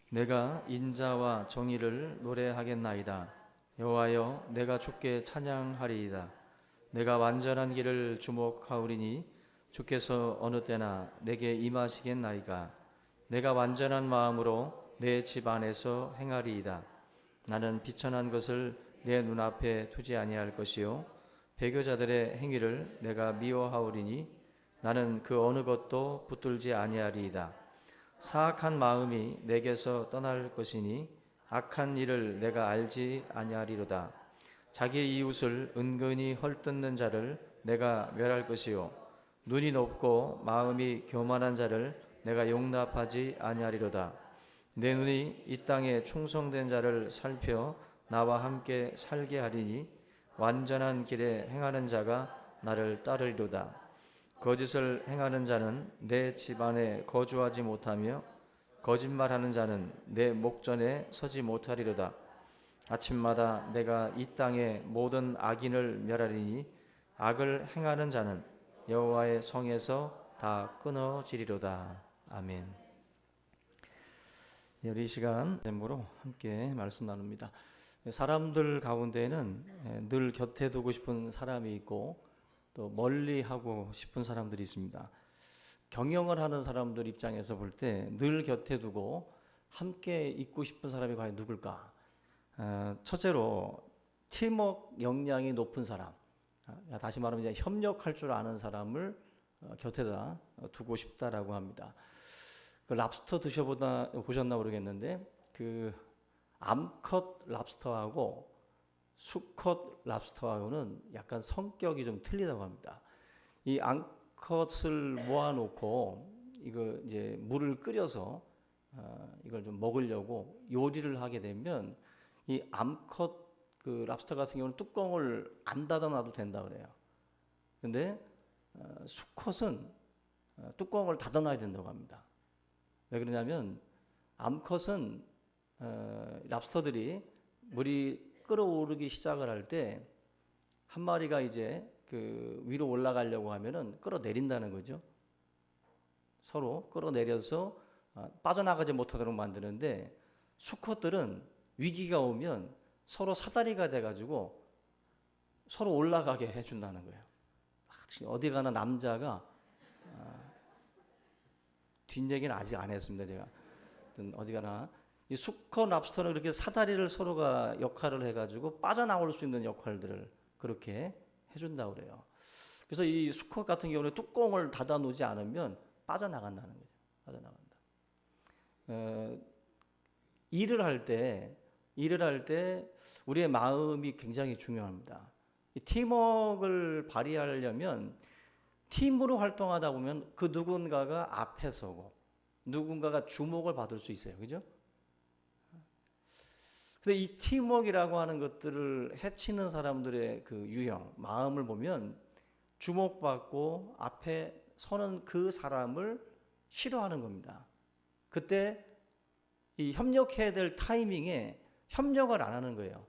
내가 인자와 정의를 노래하겠나이다. 여호와여, 내가 주께 찬양하리이다. 내가 완전한 길을 주목하오리니 주께서 어느 때나 내게 임하시겠나이까. 내가 완전한 마음으로 내 집 안에서 행하리이다. 나는 비천한 것을 내 눈앞에 두지 아니할 것이요 배교자들의 행위를 내가 미워하오리니 나는 그 어느 것도 붙들지 아니하리이다. 사악한 마음이 내게서 떠날 것이니 악한 일을 내가 알지 아니하리로다. 자기 이웃을 은근히 헐뜯는 자를 내가 멸할 것이요 눈이 높고 마음이 교만한 자를 내가 용납하지 아니하리로다. 내 눈이 이 땅에 충성된 자를 살펴 나와 함께 살게 하리니 완전한 길에 행하는 자가 나를 따르리로다. 거짓을 행하는 자는 내 집안에 거주하지 못하며 거짓말하는 자는 내 목전에 서지 못하리로다. 아침마다 내가 이 땅의 모든 악인을 멸하리니 악을 행하는 자는 여호와의 성에서 다 끊어지리로다. 아멘. 우리 이 시간 제목으로 함께 말씀 나눕니다. 사람들 가운데는 늘 곁에 두고 싶은 사람이 있고 또 멀리 하고 싶은 사람들이 있습니다. 경영을 하는 사람들 입장에서 볼 때 늘 곁에 두고 함께 있고 싶은 사람이 과연 누굴까? 첫째로 팀워크 역량이 높은 사람, 다시 말하면 이제 협력할 줄 아는 사람을 곁에다 두고 싶다라고 합니다. 그 랍스터 보셨나 모르겠는데 그 암컷 랍스터하고 수컷 랍스터하고는 약간 성격이 좀 틀리다고 합니다. 이 암컷을 모아놓고 이거 이제 물을 끓여서 이걸 좀 먹으려고 요리를 하게 되면 이 암컷 그 랍스터 같은 경우는 뚜껑을 안 닫아놔도 된다 그래요. 근데 수컷은 뚜껑을 닫아놔야 된다고 합니다. 왜 그러냐면 암컷은 랍스터들이 물이 끓어오르기 시작을 할 때 한 마리가 이제 그 위로 올라가려고 하면은 끌어내린다는 거죠. 서로 끌어내려서 빠져나가지 못하도록 만드는데 수컷들은 위기가 오면 서로 사다리가 돼가지고 서로 올라가게 해준다는 거예요. 어디 가나 남자가 뒷얘기는 아직 안 했습니다. 제가 어디 가나 이 수컷 랍스터는 그렇게 사다리를 서로가 역할을 해가지고 빠져나올 수 있는 역할들을 그렇게 해준다고 그래요. 그래서 이 수컷 같은 경우는 뚜껑을 닫아 놓지 않으면 빠져나간다는 거죠. 빠져나간다. 일을 할 때 우리의 마음이 굉장히 중요합니다. 이 팀워크를 발휘하려면 팀으로 활동하다 보면 그 누군가가 앞에 서고 누군가가 주목을 받을 수 있어요. 그죠? 근데 이 팀워크라고 하는 것들을 해치는 사람들의 그 유형, 마음을 보면 주목받고 앞에 서는 그 사람을 싫어하는 겁니다. 그때 이 협력해야 될 타이밍에 협력을 안 하는 거예요.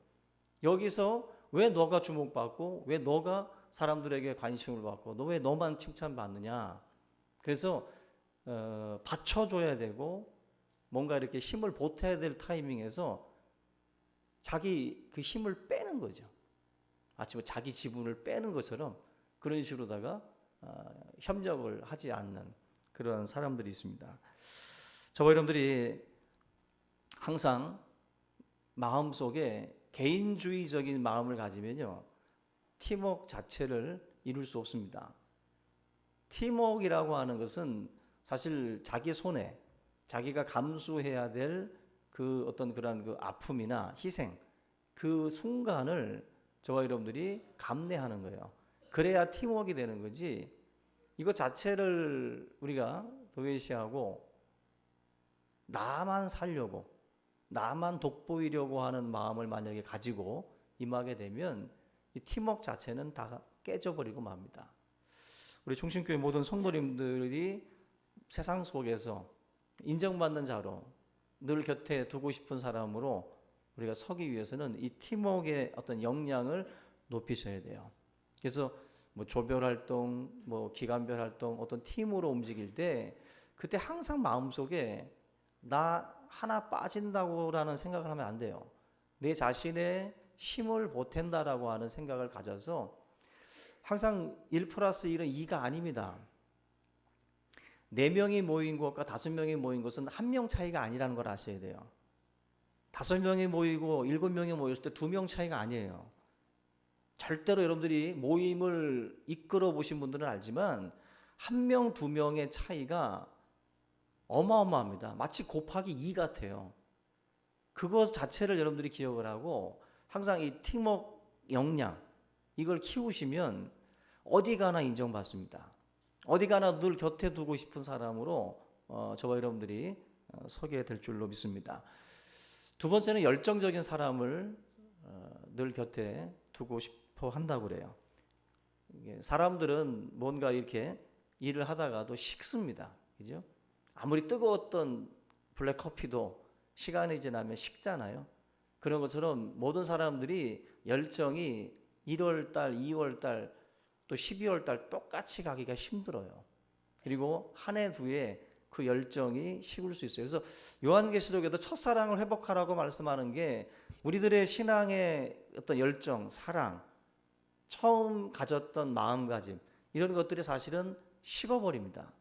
여기서 왜 너가 주목받고 왜 너가 사람들에게 관심을 받고 너 왜 너만 칭찬받느냐. 그래서 받쳐줘야 되고 뭔가 이렇게 힘을 보태야 될 타이밍에서 자기 그 힘을 빼는 거죠. 마치 자기 지분을 빼는 것처럼 그런 식으로다가 협력을 하지 않는 그런 사람들이 있습니다. 저와 여러분들이 항상 마음속에 개인주의적인 마음을 가지면요 팀워크 자체를 이룰 수 없습니다. 팀워크라고 하는 것은 사실 자기 손에 자기가 감수해야 될 그 어떤 그런 그 아픔이나 희생 그 순간을 저와 여러분들이 감내하는 거예요. 그래야 팀워크가 되는 거지. 이거 자체를 우리가 도외시하고 나만 살려고 나만 돋보이려고 하는 마음을 만약에 가지고 임하게 되면 이 팀워크 자체는 다 깨져버리고 맙니다. 우리 충신교회 모든 성도님들이 세상 속에서 인정받는 자로 늘 곁에 두고 싶은 사람으로 우리가 서기 위해서는 이 팀워크의 어떤 역량을 높이셔야 돼요. 그래서 뭐 조별 활동, 뭐 기간별 활동, 어떤 팀으로 움직일 때 그때 항상 마음속에 나 하나 빠진다고라는 생각을 하면 안 돼요. 내 자신의 힘을 보탠다라고 하는 생각을 가져서 항상 1+1은 2가 아닙니다. 4명이 모인 것과 5명이 모인 것은 1명 차이가 아니라는 걸 아셔야 돼요. 5명이 모이고 7명이 모였을 때 2명 차이가 아니에요. 절대로 여러분들이 모임을 이끌어 보신 분들은 알지만 1명, 2명의 차이가 어마어마합니다. 마치 곱하기 2 같아요. 그것 자체를 여러분들이 기억을 하고 항상 이 팀워크 역량 이걸 키우시면 어디 가나 인정받습니다. 어디 가나 늘 곁에 두고 싶은 사람으로 저와 여러분들이 서게 줄로 믿습니다. 두 번째는 열정적인 사람을 늘 곁에 두고 싶어 한다고 그래요. 사람들은 뭔가 이렇게 일을 하다가도 식습니다. 그죠? 아무리 뜨거웠던 블랙커피도 시간이 지나면 식잖아요. 그런 것처럼 모든 사람들이 열정이 1월달, 2월달, 또 12월달 똑같이 가기가 힘들어요. 그리고 한 해, 두 해 그 열정이 식을 수 있어요. 그래서 요한계시록에도 첫사랑을 회복하라고 말씀하는 게 우리들의 신앙의 어떤 열정, 사랑, 처음 가졌던 마음가짐 이런 것들이 사실은 식어버립니다.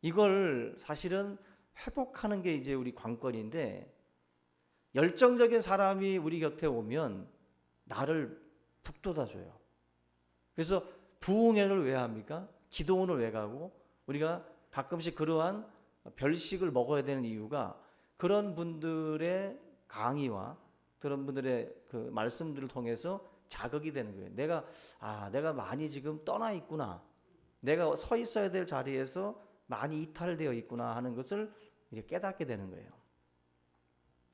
이걸 사실은 회복하는 게 이제 우리 관건인데 열정적인 사람이 우리 곁에 오면 나를 북돋아줘요. 그래서 부흥회를 왜 합니까? 기도원을 왜 가고 우리가 가끔씩 그러한 별식을 먹어야 되는 이유가 그런 분들의 강의와 그런 분들의 그 말씀들을 통해서 자극이 되는 거예요. 내가 많이 지금 떠나 있구나. 내가 서 있어야 될 자리에서 많이 이탈되어 있구나 하는 것을 이제 깨닫게 되는 거예요.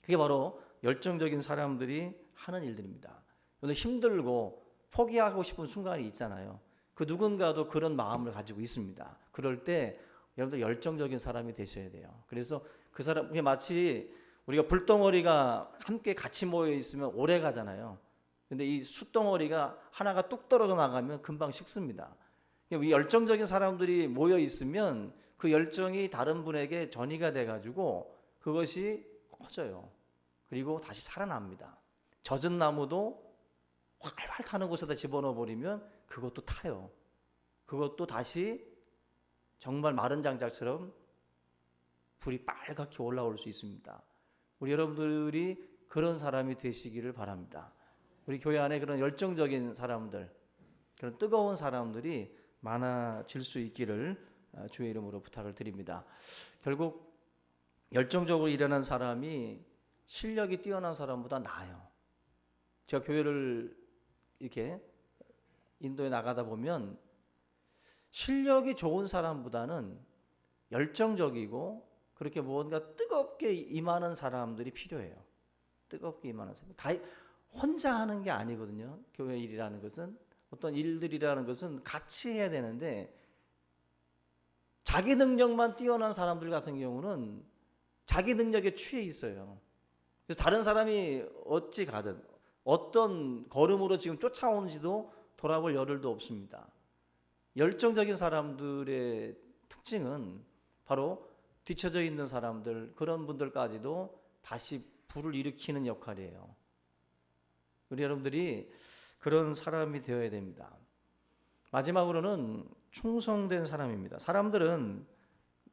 그게 바로 열정적인 사람들이 하는 일들입니다. 오늘 힘들고 포기하고 싶은 순간이 있잖아요. 그 누군가도 그런 마음을 가지고 있습니다. 그럴 때 여러분들 열정적인 사람이 되셔야 돼요. 그래서 그 사람 마치 우리가 불덩어리가 함께 같이 모여 있으면 오래 가잖아요. 근데 이 숯덩어리가 하나가 뚝 떨어져 나가면 금방 식습니다. 이 열정적인 사람들이 모여 있으면 그 열정이 다른 분에게 전이가 돼가지고 그것이 커져요. 그리고 다시 살아납니다. 젖은 나무도 활활 타는 곳에다 집어넣어 버리면 그것도 타요. 그것도 다시 정말 마른 장작처럼 불이 빨갛게 올라올 수 있습니다. 우리 여러분들이 그런 사람이 되시기를 바랍니다. 우리 교회 안에 그런 열정적인 사람들, 그런 뜨거운 사람들이 많아질 수 있기를 주의 이름으로 부탁을 드립니다. 결국 열정적으로 일하는 사람이 실력이 뛰어난 사람보다 나아요. 제가 교회를 이렇게 인도에 나가다 보면 실력이 좋은 사람보다는 열정적이고 그렇게 뭔가 뜨겁게 임하는 사람들이 필요해요. 뜨겁게 임하는 사람. 다 혼자 하는 게 아니거든요. 교회 일이라는 것은 어떤 일들이라는 것은 같이 해야 되는데 자기 능력만 뛰어난 사람들 같은 경우는 자기 능력에 취해 있어요. 그래서 다른 사람이 어찌 가든 어떤 걸음으로 지금 쫓아오는지도 돌아볼 여를도 없습니다. 열정적인 사람들의 특징은 바로 뒤처져 있는 사람들, 그런 분들까지도 다시 불을 일으키는 역할이에요. 우리 여러분들이 그런 사람이 되어야 됩니다. 마지막으로는 충성된 사람입니다. 사람들은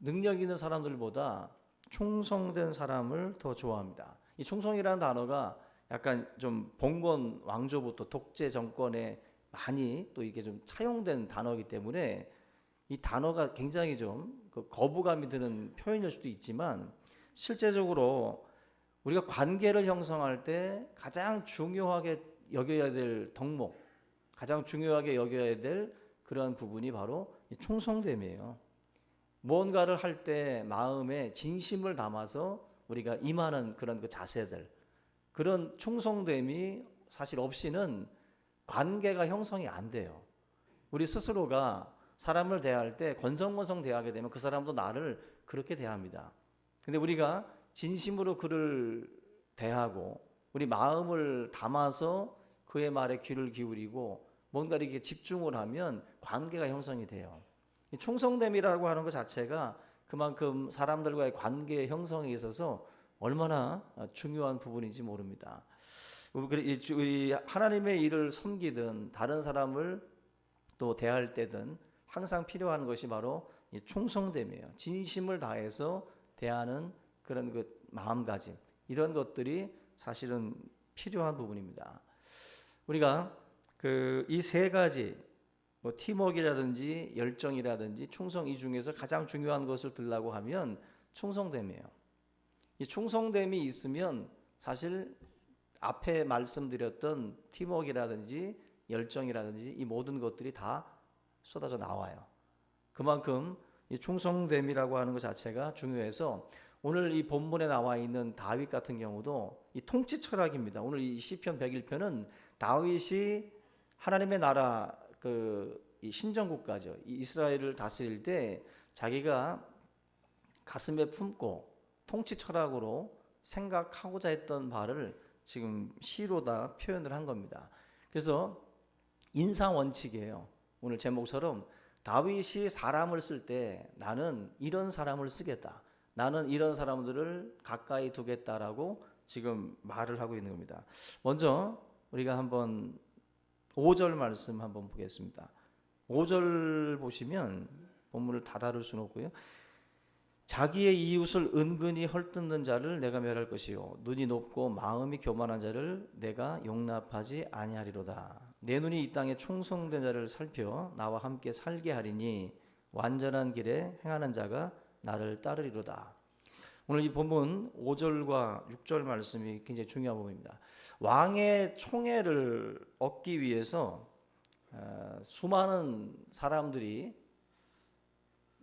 능력 있는 사람들보다 충성된 사람을 더 좋아합니다. 이 충성이라는 단어가 약간 좀 봉건 왕조부터 독재 정권에 많이 또 이게 좀 차용된 단어이기 때문에 이 단어가 굉장히 좀 그 거부감이 드는 표현일 수도 있지만 실제적으로 우리가 관계를 형성할 때 가장 중요하게 여겨야 될 덕목, 가장 중요하게 여겨야 될 그런 부분이 바로 충성됨이에요. 무언가를 할 때 마음에 진심을 담아서 우리가 임하는 그런 그 자세들, 그런 충성됨이 사실 없이는 관계가 형성이 안 돼요. 우리 스스로가 사람을 대할 때 건성건성 대하게 되면 그 사람도 나를 그렇게 대합니다. 근데 우리가 진심으로 그를 대하고 우리 마음을 담아서 그의 말에 귀를 기울이고 뭔가 이렇게 집중을 하면 관계가 형성이 돼요. 충성됨이라고 하는 것 자체가 그만큼 사람들과의 관계 형성에 있어서 얼마나 중요한 부분인지 모릅니다. 우리 하나님의 일을 섬기든 다른 사람을 또 대할 때든 항상 필요한 것이 바로 이 충성됨이에요. 진심을 다해서 대하는 그런 그 마음가짐, 이런 것들이 사실은 필요한 부분입니다. 우리가 이 세 가지, 뭐 팀워크라든지 열정이라든지 충성, 이 중에서 가장 중요한 것을 들라고 하면 충성됨이에요. 이 충성됨이 있으면 사실 앞에 말씀드렸던 팀워크라든지 열정이라든지 이 모든 것들이 다 쏟아져 나와요. 그만큼 이 충성됨이라고 하는 것 자체가 중요해서 오늘 이 본문에 나와 있는 다윗 같은 경우도 이 통치 철학입니다. 오늘 이 시편 101편은 다윗이 하나님의 나라 이 신정국가죠. 이 이스라엘을 다스릴 때 자기가 가슴에 품고 통치 철학으로 생각하고자 했던 바를 지금 시로 다 표현을 한 겁니다. 그래서 인상 원칙이에요. 오늘 제목처럼 다윗이 사람을 쓸 때 나는 이런 사람을 쓰겠다. 나는 이런 사람들을 가까이 두겠다라고 지금 말을 하고 있는 겁니다. 먼저 우리가 한번 5절 말씀 한번 보겠습니다. 5절 보시면 본문을 다 다룰 수는 없고요. 자기의 이웃을 은근히 헐뜯는 자를 내가 멸할 것이요 눈이 높고 마음이 교만한 자를 내가 용납하지 아니하리로다. 내 눈이 이 땅에 충성된 자를 살펴 나와 함께 살게 하리니 완전한 길에 행하는 자가 나를 따르리로다. 오늘 이 본문 5절과 6절 말씀이 굉장히 중요한 부분입니다. 왕의 총애를 얻기 위해서 수많은 사람들이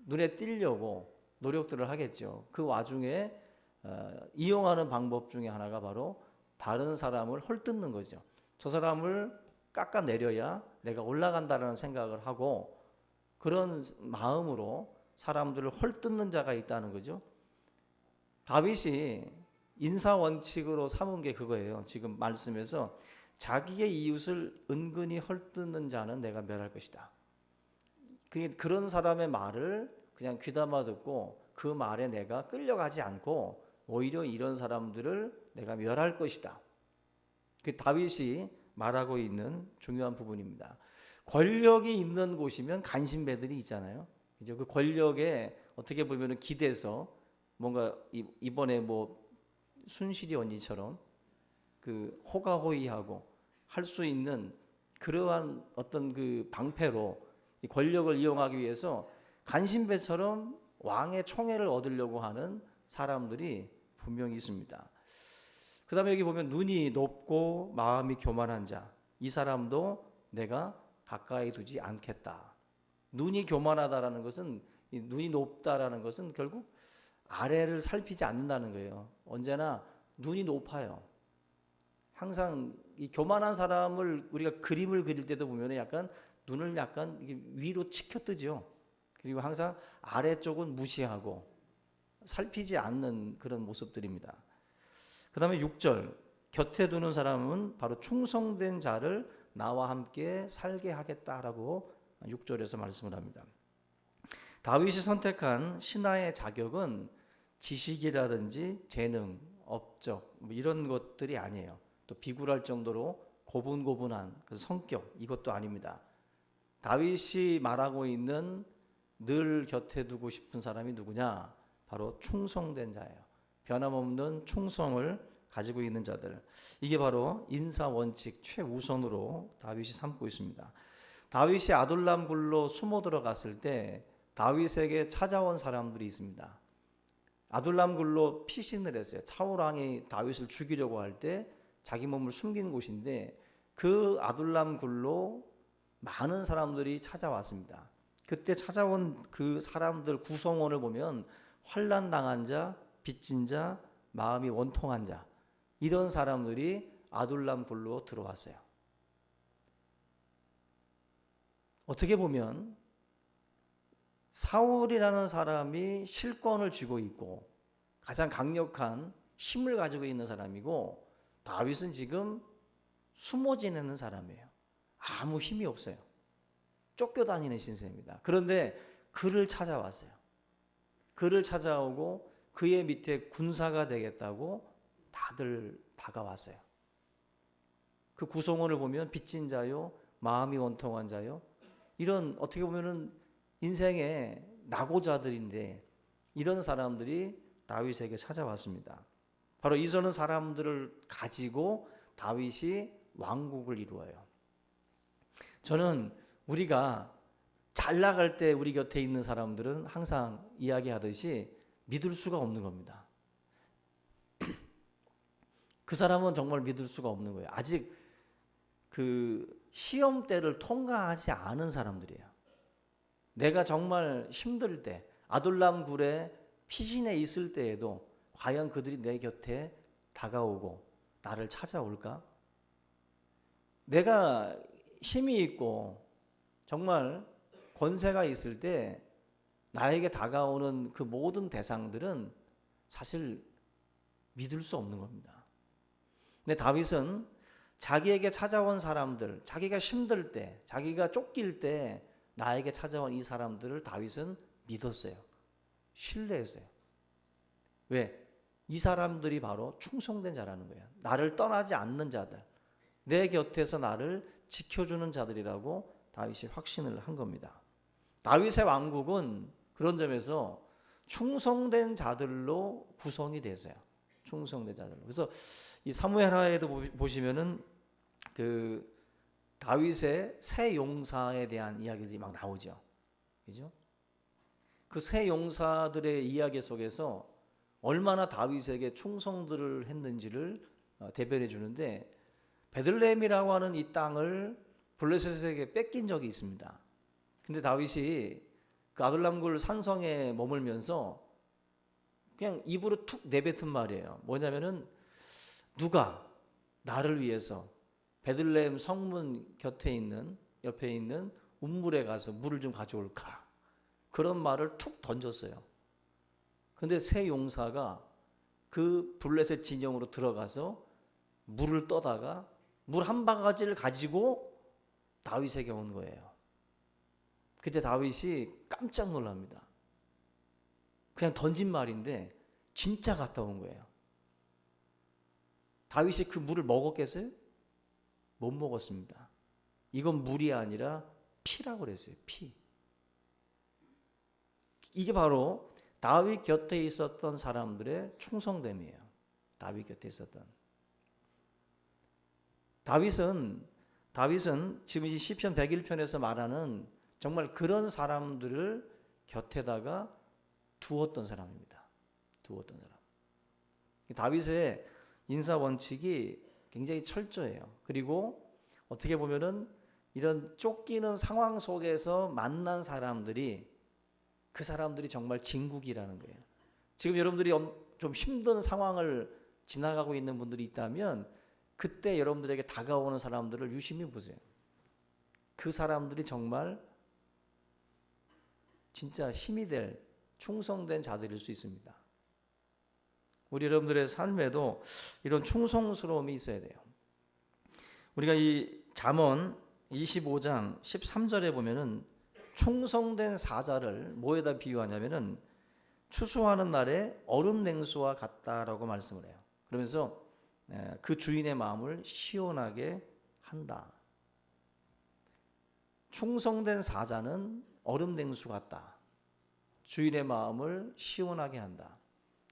눈에 띄려고 노력들을 하겠죠. 그 와중에 이용하는 방법 중에 하나가 바로 다른 사람을 헐뜯는 거죠. 저 사람을 깎아내려야 내가 올라간다라는 생각을 하고 그런 마음으로 사람들을 헐뜯는 자가 있다는 거죠. 다윗이 인사원칙으로 삼은 게 그거예요. 지금 말씀에서 자기의 이웃을 은근히 헐뜯는 자는 내가 멸할 것이다. 그런 사람의 말을 그냥 귀담아 듣고 그 말에 내가 끌려가지 않고 오히려 이런 사람들을 내가 멸할 것이다. 그 다윗이 말하고 있는 중요한 부분입니다. 권력이 있는 곳이면 간신배들이 있잖아요. 그죠? 그 권력에 어떻게 보면 기대서 뭔가 이번에 뭐 순실이 언니처럼 그 호가호위하고 할 수 있는 그러한 어떤 그 방패로 이 권력을 이용하기 위해서 간신배처럼 왕의 총애를 얻으려고 하는 사람들이 분명히 있습니다. 그 다음에 여기 보면 눈이 높고 마음이 교만한 자, 이 사람도 내가 가까이 두지 않겠다. 눈이 교만하다라는 것은, 이 눈이 높다라는 것은 결국 아래를 살피지 않는다는 거예요. 언제나 눈이 높아요. 항상 이 교만한 사람을 우리가 그림을 그릴 때도 보면 약간 눈을 약간 위로 치켜뜨죠. 그리고 항상 아래쪽은 무시하고 살피지 않는 그런 모습들입니다. 그 다음에 6절, 곁에 두는 사람은 바로 충성된 자를 나와 함께 살게 하겠다라고 6절에서 말씀을 합니다. 다윗이 선택한 신하의 자격은 지식이라든지 재능, 업적 뭐 이런 것들이 아니에요. 또 비굴할 정도로 고분고분한 그 성격, 이것도 아닙니다. 다윗이 말하고 있는 늘 곁에 두고 싶은 사람이 누구냐? 바로 충성된 자예요. 변함없는 충성을 가지고 있는 자들. 이게 바로 인사 원칙 최우선으로 다윗이 삼고 있습니다. 다윗이 아둘람 굴로 숨어 들어갔을 때 다윗에게 찾아온 사람들이 있습니다. 아둘람 굴로 피신을 했어요. 사울 왕이 다윗을 죽이려고 할 때 자기 몸을 숨긴 곳인데 그 아둘람 굴로 많은 사람들이 찾아왔습니다. 그때 찾아온 그 사람들 구성원을 보면 환난 당한 자, 빚진 자, 마음이 원통한 자, 이런 사람들이 아둘람 굴로 들어왔어요. 어떻게 보면 사울이라는 사람이 실권을 쥐고 있고 가장 강력한 힘을 가지고 있는 사람이고 다윗은 지금 숨어 지내는 사람이에요. 아무 힘이 없어요. 쫓겨다니는 신세입니다. 그런데 그를 찾아왔어요. 그를 찾아오고 그의 밑에 군사가 되겠다고 다들 다가왔어요. 그 구성원을 보면 빚진 자요, 마음이 원통한 자요, 이런 어떻게 보면은 인생의 낙오자들인데 이런 사람들이 다윗에게 찾아왔습니다. 바로 이런 사람들을 가지고 다윗이 왕국을 이루어요. 저는 우리가 잘 나갈 때 우리 곁에 있는 사람들은 항상 이야기하듯이 믿을 수가 없는 겁니다. 그 사람은 정말 믿을 수가 없는 거예요. 아직 그 시험대를 통과하지 않은 사람들이에요. 내가 정말 힘들 때, 아둘람 굴에 피신해 있을 때에도 과연 그들이 내 곁에 다가오고 나를 찾아올까? 내가 힘이 있고 정말 권세가 있을 때 나에게 다가오는 그 모든 대상들은 사실 믿을 수 없는 겁니다. 근데 다윗은 자기에게 찾아온 사람들, 자기가 힘들 때, 자기가 쫓길 때 나에게 찾아온 이 사람들을 다윗은 믿었어요. 신뢰했어요. 왜? 이 사람들이 바로 충성된 자라는 거예요. 나를 떠나지 않는 자들, 내 곁에서 나를 지켜주는 자들이라고 다윗이 확신을 한 겁니다. 다윗의 왕국은 그런 점에서 충성된 자들로 구성이 되세요. 충성된 자들로. 그래서 이 사무엘하에도 보시면은 그 다윗의 새 용사에 대한 이야기들이 막 나오죠. 그죠? 그 새 용사들의 이야기 속에서 얼마나 다윗에게 충성들을 했는지를 대변해 주는데, 베들레헴이라고 하는 이 땅을 블레셋에게 뺏긴 적이 있습니다. 근데 다윗이 그 아둘람굴 산성에 머물면서 그냥 입으로 툭 내뱉은 말이에요. 뭐냐면은 누가 나를 위해서 베들레헴 성문 곁에 있는 옆에 있는 운물에 가서 물을 좀 가져올까? 그런 말을 툭 던졌어요. 근데 새 용사가 그 블레셋 진영으로 들어가서 물을 떠다가 물 한 바가지를 가지고 다윗에게 온 거예요. 그때 다윗이 깜짝 놀랍니다. 그냥 던진 말인데 진짜 갔다 온 거예요. 다윗이 그 물을 먹었겠어요? 못 먹었습니다. 이건 물이 아니라 피라고 그랬어요. 피. 이게 바로 다윗 곁에 있었던 사람들의 충성됨이에요. 다윗 곁에 있었던. 다윗은 지금 이 시편 101편에서 말하는 정말 그런 사람들을 곁에다가 두었던 사람입니다. 두었던 사람. 다윗의 인사 원칙이 굉장히 철저해요. 그리고 어떻게 보면은 이런 쫓기는 상황 속에서 만난 사람들이 그 사람들이 정말 진국이라는 거예요. 지금 여러분들이 좀 힘든 상황을 지나가고 있는 분들이 있다면 그때 여러분들에게 다가오는 사람들을 유심히 보세요. 그 사람들이 정말 진짜 힘이 될 충성된 자들일 수 있습니다. 우리 여러분들의 삶에도 이런 충성스러움이 있어야 돼요. 우리가 이 잠언 25장 13절에 보면은 충성된 사자를 뭐에다 비유하냐면은 추수하는 날에 얼음 냉수와 같다라고 말씀을 해요. 그러면서 그 주인의 마음을 시원하게 한다. 충성된 사자는 얼음 냉수 같다. 주인의 마음을 시원하게 한다.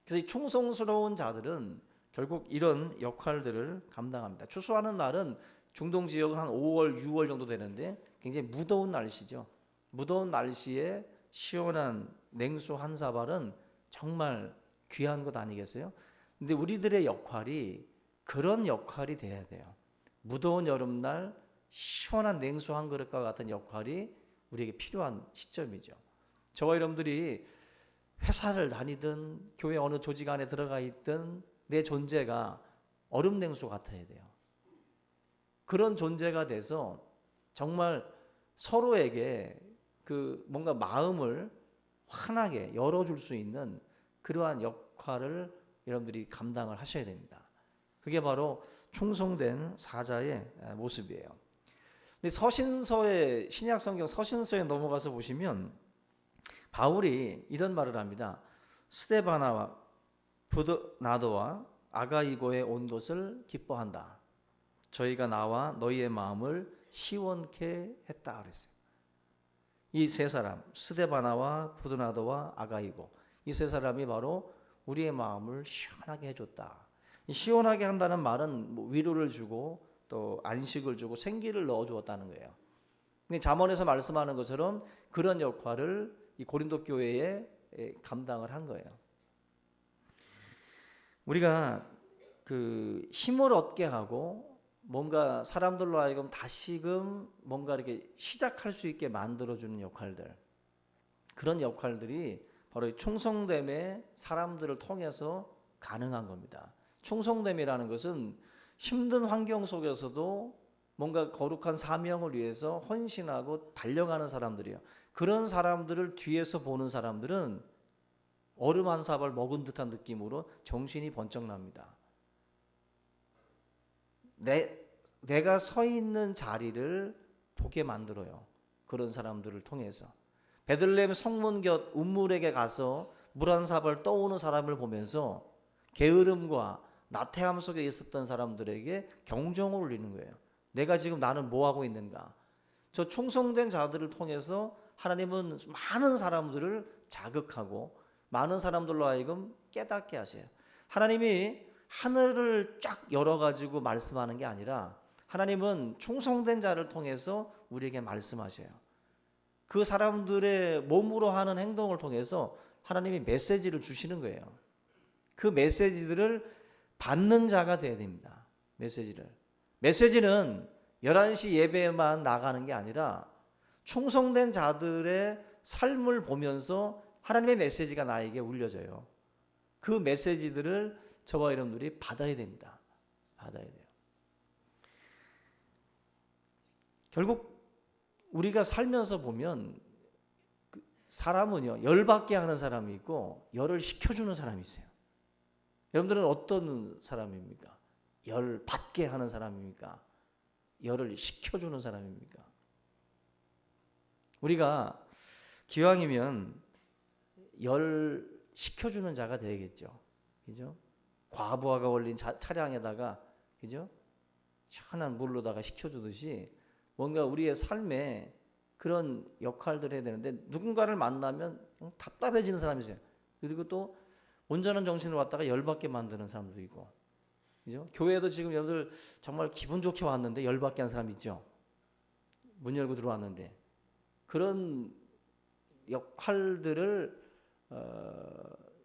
그래서 이 충성스러운 자들은 결국 이런 역할들을 감당합니다. 추수하는 날은 중동 지역은 한 5월, 6월 정도 되는데 굉장히 무더운 날씨죠. 무더운 날씨에 시원한 냉수 한 사발은 정말 귀한 것 아니겠어요? 근데 우리들의 역할이 그런 역할이 돼야 돼요. 무더운 여름날 시원한 냉수 한 그릇과 같은 역할이 우리에게 필요한 시점이죠. 저와 여러분들이 회사를 다니든 교회 어느 조직 안에 들어가 있든 내 존재가 얼음 냉수 같아야 돼요. 그런 존재가 돼서 정말 서로에게 그 뭔가 마음을 환하게 열어줄 수 있는 그러한 역할을 여러분들이 감당을 하셔야 됩니다. 그게 바로 충성된 사자의 모습이에요. 근데 서신서에 신약 성경 서신서에 넘어가서 보시면 바울이 이런 말을 합니다. 스데바나와 부드나도와 아가이고에 온 것을 기뻐한다. 저희가 나와 너희의 마음을 시원케 했다 그랬어요. 이 세 사람, 스데바나와 부드나도와 아가이고, 이 세 사람이 바로 우리의 마음을 시원하게 해줬다. 시원하게 한다는 말은 뭐 위로를 주고 또 안식을 주고 생기를 넣어 주었다는 거예요. 근데 잠언에서 말씀하는 것처럼 그런 역할을 이 고린도 교회에 감당을 한 거예요. 우리가 그 힘을 얻게 하고 뭔가 사람들로 하여금 다시금 뭔가 이렇게 시작할 수 있게 만들어주는 역할들, 그런 역할들이 바로 충성됨의 사람들을 통해서 가능한 겁니다. 충성됨이라는 것은 힘든 환경 속에서도 뭔가 거룩한 사명을 위해서 헌신하고 달려가는 사람들이에요. 그런 사람들을 뒤에서 보는 사람들은 얼음 한 사발 먹은 듯한 느낌으로 정신이 번쩍 납니다. 내가 서 있는 자리를 보게 만들어요. 그런 사람들을 통해서. 베들레헴 성문 곁 운물에게 가서 물 한 사발 떠오는 사람을 보면서 게으름과 나태함 속에 있었던 사람들에게 경종을 울리는 거예요. 내가 지금 나는 뭐 하고 있는가? 저 충성된 자들을 통해서 하나님은 많은 사람들을 자극하고 많은 사람들로 하여금 깨닫게 하세요. 하나님이 하늘을 쫙 열어가지고 말씀하는 게 아니라 하나님은 충성된 자를 통해서 우리에게 말씀하셔요. 그 사람들의 몸으로 하는 행동을 통해서 하나님이 메시지를 주시는 거예요. 그 메시지들을 받는 자가 되어야 됩니다. 메시지는 11시 예배에만 나가는 게 아니라 충성된 자들의 삶을 보면서 하나님의 메시지가 나에게 울려져요. 그 메시지들을 저와 여러분들이 받아야 됩니다. 받아야 돼요. 결국 우리가 살면서 보면 사람은요, 열받게 하는 사람이 있고 열을 식혀주는 사람이 있어요. 여러분들은 어떤 사람입니까? 열 받게 하는 사람입니까? 열을 식혀주는 사람입니까? 우리가 기왕이면 열 식혀주는 자가 되야겠죠. 그죠? 과부하가 올린 차량에다가, 그죠? 시원한 물로다가 식혀주듯이 뭔가 우리의 삶에 그런 역할들을 해야 되는데 누군가를 만나면 답답해지는 사람이 있어요. 그리고 또 온전한 정신을 왔다가 열받게 만드는 사람도 있고, 그죠? 교회도 지금 여러분들 정말 기분 좋게 왔는데 열받게 한 사람 있죠. 문 열고 들어왔는데 그런 역할들을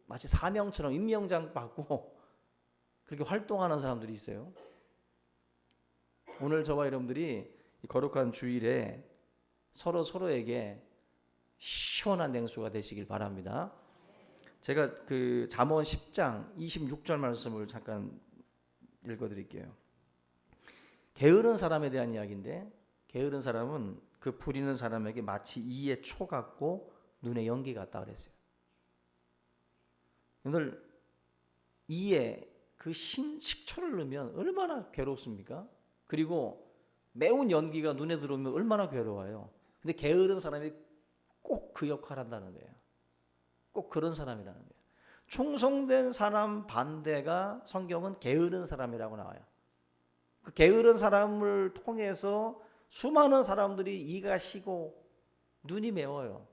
마치 사명처럼 임명장 받고 그렇게 활동하는 사람들이 있어요. 오늘 저와 여러분들이 이 거룩한 주일에 서로에게 시원한 냉수가 되시길 바랍니다. 제가 그 잠언 10장 26절 말씀을 잠깐 읽어드릴게요. 게으른 사람에 대한 이야기인데, 게으른 사람은 그 부리는 사람에게 마치 이의 초 같고 눈에 연기 같다 그랬어요. 오늘 이에 그 식초를 넣으면 얼마나 괴롭습니까? 그리고 매운 연기가 눈에 들어오면 얼마나 괴로워요. 근데 게으른 사람이 꼭 그 역할을 한다는 거예요. 꼭 그런 사람이라는 거예요. 충성된 사람 반대가 성경은 게으른 사람이라고 나와요. 그 게으른 사람을 통해서 수많은 사람들이 이가 시고 눈이 매워요.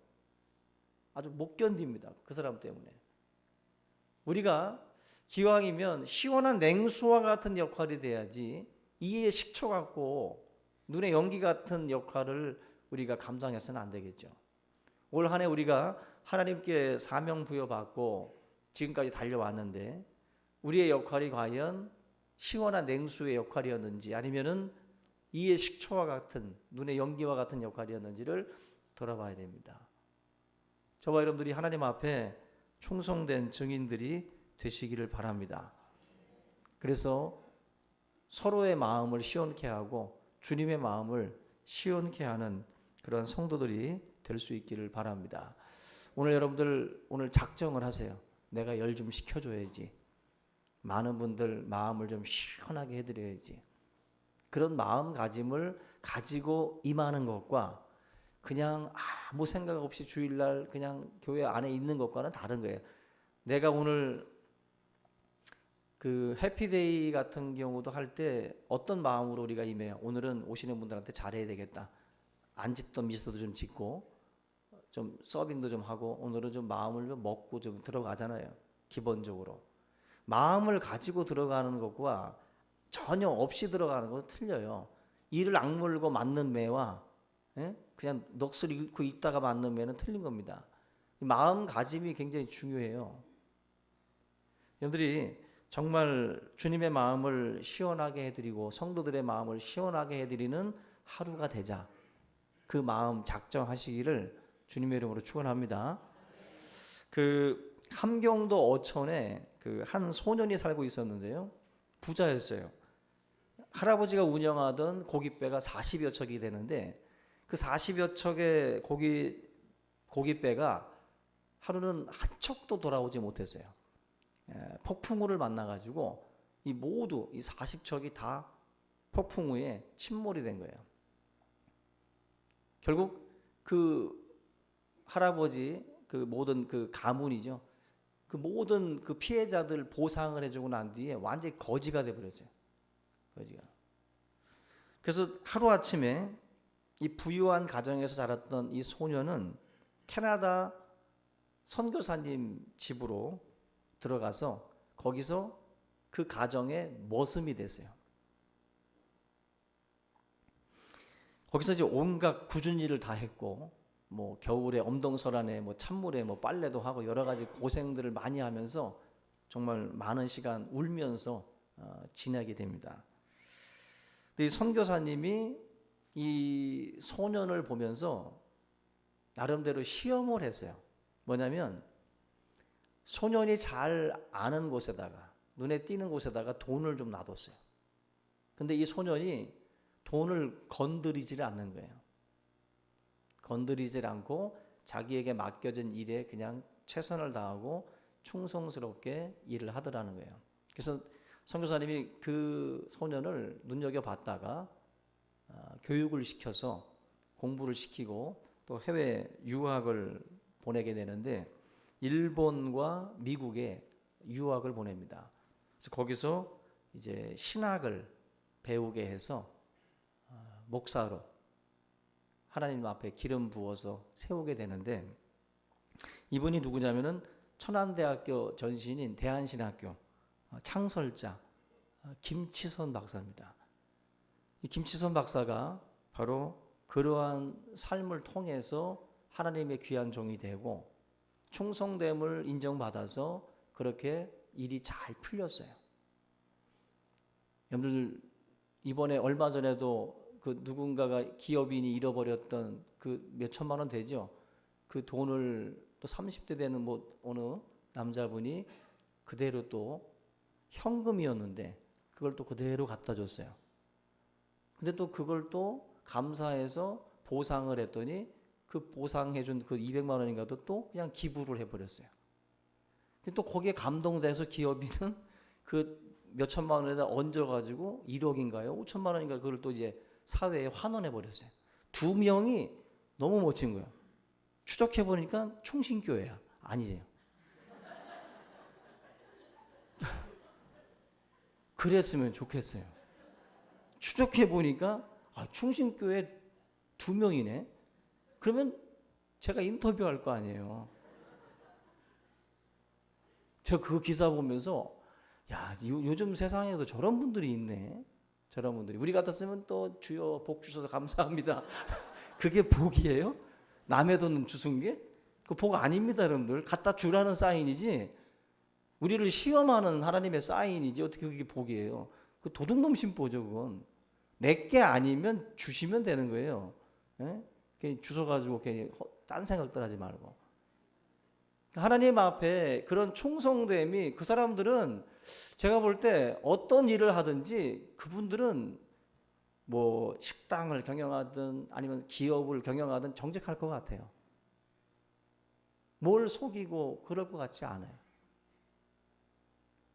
아주 못 견딥니다. 그 사람 때문에. 우리가 기왕이면 시원한 냉수와 같은 역할이 돼야지 이에 식초 같고 눈에 연기 같은 역할을 우리가 감당해서는 안 되겠죠. 올 한 해 우리가 하나님께 사명 부여받고 지금까지 달려왔는데 우리의 역할이 과연 시원한 냉수의 역할이었는지 아니면은 이의 식초와 같은 눈의 연기와 같은 역할이었는지를 돌아봐야 됩니다. 저와 여러분들이 하나님 앞에 충성된 증인들이 되시기를 바랍니다. 그래서 서로의 마음을 시원케 하고 주님의 마음을 시원케 하는 그런 성도들이 될 수 있기를 바랍니다. 오늘 여러분들 오늘 작정을 하세요. 내가 열 좀 식혀줘야지. 많은 분들 마음을 좀 시원하게 해드려야지. 그런 마음가짐을 가지고 임하는 것과 그냥 아무 생각 없이 주일날 그냥 교회 안에 있는 것과는 다른 거예요. 내가 오늘 그 해피데이 같은 경우도 할 때 어떤 마음으로 우리가 임해요? 오늘은 오시는 분들한테 잘해야 되겠다. 안 짓던 미소도 좀 짓고 좀 서빙도 좀 하고 오늘은 좀 마음을 좀 먹고 좀 들어가잖아요. 기본적으로 마음을 가지고 들어가는 것과 전혀 없이 들어가는 것은 틀려요. 이를 악물고 맞는 매와 그냥 넋을 잃고 있다가 맞는 매는 틀린 겁니다. 마음가짐이 굉장히 중요해요. 여러분들이 정말 주님의 마음을 시원하게 해드리고 성도들의 마음을 시원하게 해드리는 하루가 되자 그 마음 작정하시기를 주님의 이름으로 축원합니다. 그 함경도 어촌에 그 한 소년이 살고 있었는데요. 부자였어요. 할아버지가 운영하던 고깃배가 40여 척이 되는데 그 40여 척의 고깃배가 하루는 한 척도 돌아오지 못했어요. 폭풍우를 만나가지고 이 모두 이 40척이 다 폭풍우에 침몰이 된 거예요. 결국 그 할아버지 그 모든 그 가문이죠. 그 모든 그 피해자들 보상을 해주고 난 뒤에 완전히 거지가 돼버렸어요. 거지가. 그래서 하루 아침에 이 부유한 가정에서 자랐던 이 소녀는 캐나다 선교사님 집으로 들어가서 거기서 그 가정의 머슴이 됐어요. 거기서 이제 온갖 굳은 일을 다 했고 뭐 겨울에 엄동설안에 뭐 찬물에 뭐 빨래도 하고 여러 가지 고생들을 많이 하면서 정말 많은 시간 울면서 지내게 됩니다. 근데 이 선교사님이 이 소년을 보면서 나름대로 시험을 했어요. 뭐냐면 소년이 잘 아는 곳에다가 눈에 띄는 곳에다가 돈을 좀 놔뒀어요. 근데 이 소년이 돈을 건드리지를 않는 거예요. 건드리질 않고 자기에게 맡겨진 일에 그냥 최선을 다하고 충성스럽게 일을 하더라는 거예요. 그래서 선교사님이 그 소년을 눈여겨봤다가 교육을 시켜서 공부를 시키고 또 해외 유학을 보내게 되는데 일본과 미국에 유학을 보냅니다. 그래서 거기서 이제 신학을 배우게 해서 목사로 하나님 앞에 기름 부어서 세우게 되는데 이분이 누구냐면은 천안대학교 전신인 대한신학교 창설자 김치선 박사입니다. 이 김치선 박사가 바로 그러한 삶을 통해서 하나님의 귀한 종이 되고 충성됨을 인정받아서 그렇게 일이 잘 풀렸어요. 여러분들 이번에 얼마 전에도 그 누군가가 기업인이 잃어버렸던 그 몇 천만 원 되죠. 그 돈을 또 30대 되는 뭐 어느 남자분이 그대로 또 현금이었는데 그걸 또 그대로 갖다 줬어요. 근데 또 그걸 또 감사해서 보상을 했더니 그 보상해준 그 200만 원인가도 또 그냥 기부를 해버렸어요. 근데 또 거기에 감동돼서 기업인은 그 몇 천만 원에다 얹어가지고 1억인가요? 5천만 원인가 그걸 또 이제 사회에 환원해버렸어요. 두 명이 너무 멋진 거예요. 추적해보니까 충신교회야. 아니래요. 그랬으면 좋겠어요. 추적해보니까 충신교회 두 명이네. 그러면 제가 인터뷰할 거 아니에요. 제가 그 기사 보면서 야, 요즘 세상에도 저런 분들이 있네. 저런 분들이. 우리 같았으면 또 주여 복 주셔서 감사합니다. 그게 복이에요? 남의 돈 주순 게? 그 복 아닙니다, 여러분들. 갖다 주라는 사인이지. 우리를 시험하는 하나님의 사인이지 어떻게 그게 복이에요? 그 도둑놈 심보죠, 그건. 내게 아니면 주시면 되는 거예요. 예? 주워가지고 괜히 딴 생각들 하지 말고. 하나님 앞에 그런 충성됨이 그 사람들은 제가 볼 때 어떤 일을 하든지 그분들은 뭐 식당을 경영하든 아니면 기업을 경영하든 정직할 것 같아요. 뭘 속이고 그럴 것 같지 않아요.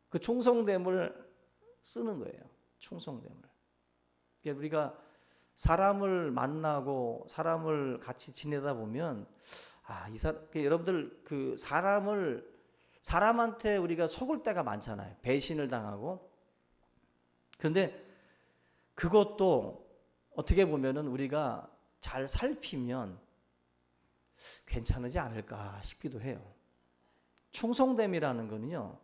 그 충성됨을 쓰는 거예요. 충성됨을. 그러니까 우리가 사람을 만나고 사람을 같이 지내다 보면 여러분들 그 사람을 사람한테 우리가 속을 때가 많잖아요. 배신을 당하고. 그런데 그것도 어떻게 보면은 우리가 잘 살피면 괜찮으지 않을까 싶기도 해요. 충성됨이라는 거는요,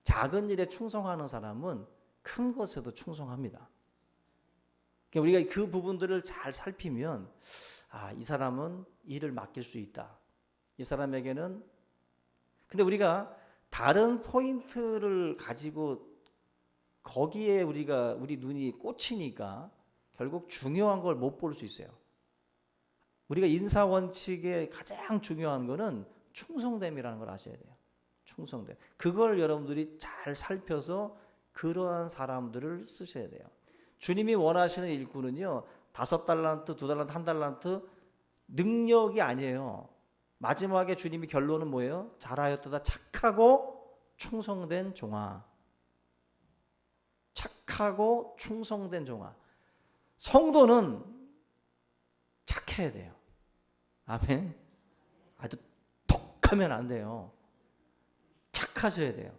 작은 일에 충성하는 사람은 큰 것에도 충성합니다. 그러니까 우리가 그 부분들을 잘 살피면 이 사람은 일을 맡길 수 있다. 이 사람에게는. 근데 우리가 다른 포인트를 가지고 거기에 우리 눈이 꽂히니까 결국 중요한 걸 못 볼 수 있어요. 우리가 인사 원칙에 가장 중요한 거는 충성됨이라는 걸 아셔야 돼요. 충성됨. 그걸 여러분들이 잘 살펴서 그러한 사람들을 쓰셔야 돼요. 주님이 원하시는 일꾼은요, 5달란트, 2달란트, 1달란트 능력이 아니에요. 마지막에 주님이 결론은 뭐예요? 잘하였도다 착하고 충성된 종아. 착하고 충성된 종아. 성도는 착해야 돼요. 아멘. 아주 톡하면 안 돼요. 착하셔야 돼요.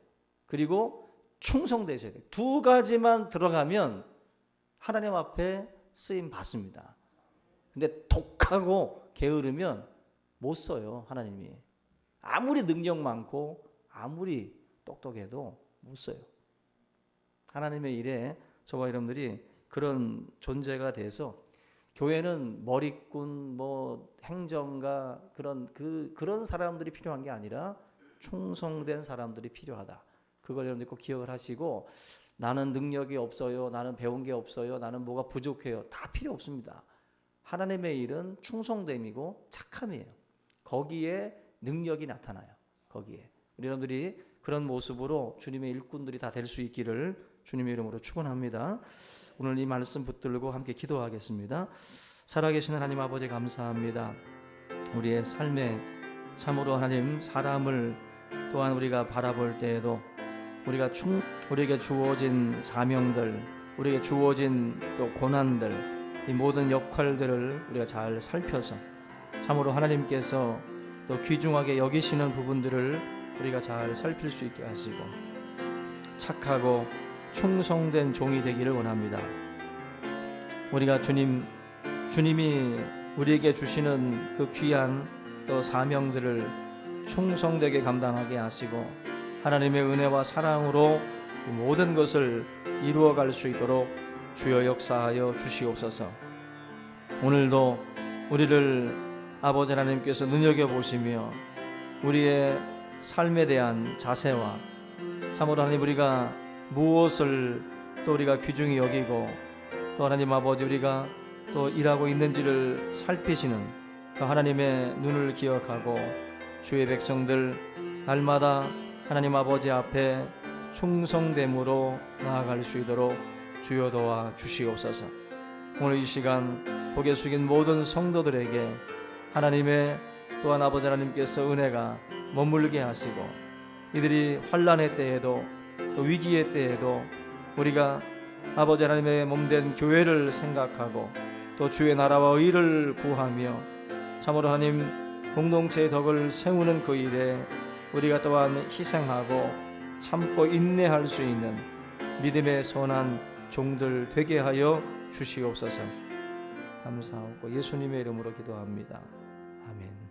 그리고 충성되셔야 돼요. 2가지만 들어가면 하나님 앞에 쓰임 받습니다. 근데 독하고 게으르면 못 써요, 하나님이. 아무리 능력 많고 아무리 똑똑해도 못 써요. 하나님의 일에 저와 여러분들이 그런 존재가 돼서 교회는 머리꾼, 행정가 그런 사람들이 필요한 게 아니라 충성된 사람들이 필요하다. 그걸 여러분들 꼭 기억을 하시고, 나는 능력이 없어요, 나는 배운 게 없어요, 나는 뭐가 부족해요, 다 필요 없습니다. 하나님의 일은 충성됨이고 착함이에요. 거기에 능력이 나타나요. 거기에 우리 여러분들이 그런 모습으로 주님의 일꾼들이 다 될 수 있기를 주님의 이름으로 축원합니다. 오늘 이 말씀 붙들고 함께 기도하겠습니다. 살아계신 하나님 아버지 감사합니다. 우리의 삶에 참으로 하나님 사람을 또한 우리가 바라볼 때에도 우리에게 주어진 사명들, 우리에게 주어진 또 고난들, 이 모든 역할들을 우리가 잘 살펴서 참으로 하나님께서 또 귀중하게 여기시는 부분들을 우리가 잘 살필 수 있게 하시고 착하고 충성된 종이 되기를 원합니다. 우리가 주님이 우리에게 주시는 그 귀한 또 사명들을 충성되게 감당하게 하시고 하나님의 은혜와 사랑으로 모든 것을 이루어갈 수 있도록 주여 역사하여 주시옵소서. 오늘도 우리를 아버지 하나님께서 눈여겨보시며 우리의 삶에 대한 자세와 참으로 하나님 우리가 무엇을 또 우리가 귀중히 여기고 또 하나님 아버지 우리가 또 일하고 있는지를 살피시는 그 하나님의 눈을 기억하고 주의 백성들 날마다 하나님 아버지 앞에 충성됨으로 나아갈 수 있도록 주여 도와 주시옵소서. 오늘 이 시간 고개 숙인 모든 성도들에게 하나님의 또한 아버지 하나님께서 은혜가 머물게 하시고 이들이 환난의 때에도 또 위기의 때에도 우리가 아버지 하나님의 몸된 교회를 생각하고 또 주의 나라와 의를 구하며 참으로 하나님 공동체의 덕을 세우는 그 일에 우리가 또한 희생하고 참고 인내할 수 있는 믿음의 선한 종들 되게 하여 주시옵소서. 감사하고 예수님의 이름으로 기도합니다. 아멘.